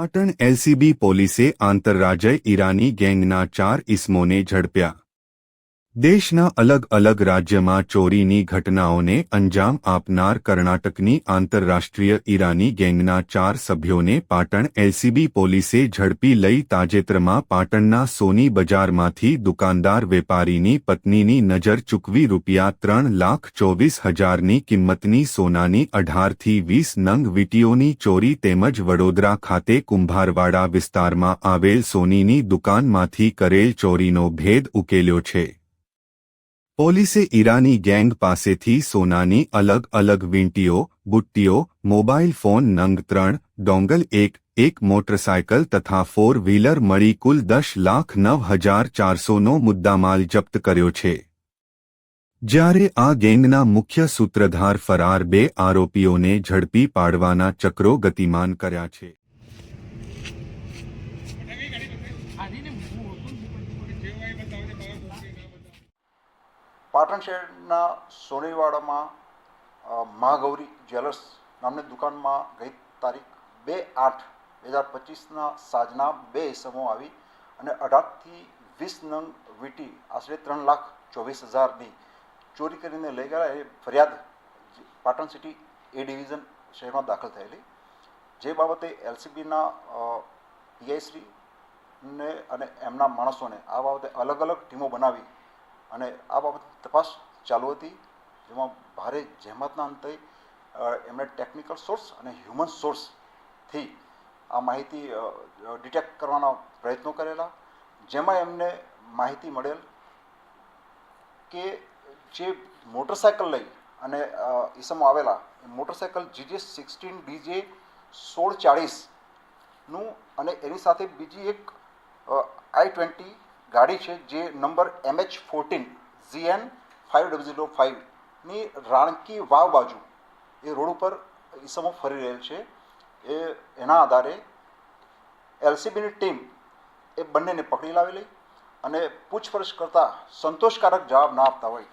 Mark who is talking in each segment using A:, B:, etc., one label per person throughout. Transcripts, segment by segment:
A: Patan LCB પોલીસે આંતરરાજ્ય ઈરાની ગેંગના 4 ઇસમોને ઝડપ્યા। દેશના અલગ અલગ રાજ્યમાં ચોરીની ઘટનાઓને અંજામ આપનાર કર્ણાટકની આંતરરાષ્ટ્રીય ઈરાની ગેંગના 4 સભ્યોને પાટણ એલસીબી પોલીસે ઝડપી લઈ તાજેતરમાં પાટણના સોની બજારમાંથી દુકાનદાર વેપારીની પત્નીની નજર ચૂકવી ₹3,24,000ની કિંમતની સોનાની 18થી 20 નંગ વીંટીઓની ચોરી તેમજ વડોદરા ખાતે કુંભારવાડા વિસ્તારમાં આવેલ સોનીની દુકાનમાંથી કરેલ ચોરીનો ભેદ ઉકેલ્યો છે। પોલીસે ઈરાની ગેંગ પાસેથી સોનાની અલગ અલગ વીંટીઓ, બુટ્ટીઓ, મોબાઈલ ફોન નંગ 3, ડોંગલ એક મોટરસાયકલ તથા 4 વ્હીલર મળી કુલ ₹10,09,400નો મુદ્દામાલ જપ્ત કર્યો છે। જ્યારે આ ગેંગના મુખ્ય સૂત્રધાર ફરાર 2 આરોપીઓને ઝડપી પાડવાના ચક્રો ગતિમાન કર્યા છે।
B: પાટણ શહેરના સોનીવાડામાં મહાગૌરી જ્વેલર્સ નામની દુકાનમાં ગઈ તારીખ 2/8/2025ના સાંજના 2 ઇસમો આવી અને 18થી 20 નંગ વીંટી આશરે ₹3,24,000ની ચોરી કરીને લઈ ગયા એ ફરિયાદ પાટણ સિટી એ ડિવિઝન શહેરમાં દાખલ થયેલી, જે બાબતે એલસીબીના પીઆઈશ્રી ને અને એમના માણસોને આ બાબતે અલગ અલગ ટીમો બનાવી અને આ બાબત તપાસ ચાલુ હતી, જેમાં ભારે જહેમતના અંતે એમણે ટેકનિકલ સોર્સ અને હ્યુમન સોર્સથી આ માહિતી ડિટેક્ટ કરવાના પ્રયત્નો કરેલા, જેમાં એમને માહિતી મળેલ કે જે મોટરસાયકલ લઈ અને ઈસમો આવેલા મોટરસાયકલ GJ16DJ 1640નું અને એની સાથે બીજી એક I-20 ગાડી છે જે નંબર MH14ZN5005ની રાણકી વાવ બાજુ એ રોડ ઉપર ઈસમો ફરી રહેલ છે। એના આધારે એલસીબીની ટીમ એ બંનેને પકડી લાવેલી અને પૂછપરછ કરતાં સંતોષકારક જવાબ ના આપતા હોય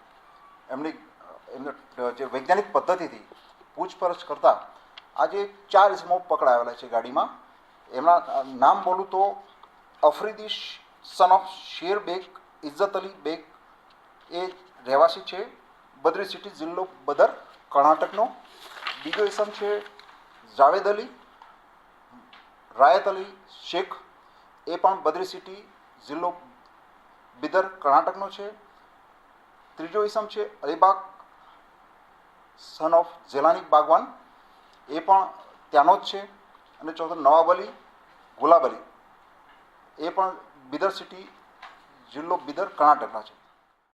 B: એમને જે વૈજ્ઞાનિક પદ્ધતિથી પૂછપરછ કરતાં આજે 4 ઈસમો પકડાવેલા છે ગાડીમાં। એમના નામ બોલું તો અફરીદી સન ઓફ શેર બેગ ઇજ્જત અલી બેગ એ રહેવાસી છે બદરી સિટી જિલ્લો બદર કર્ણાટકનો। બીજો ઇસમ છે જાવેદ અલી રાયત અલી શેખ એ પણ બદરી સિટી જિલ્લો બિદર કર્ણાટકનો છે। ત્રીજો ઇસમ છે અલીબાગ સન ઓફ જેલાની બાગવાન એ પણ ત્યાંનો જ છે। અને ચોથો નવાબ અલી ગુલાબ અલી એ પણ બિદર સિટી જિલ્લો બિદર કર્ણાટકના છે।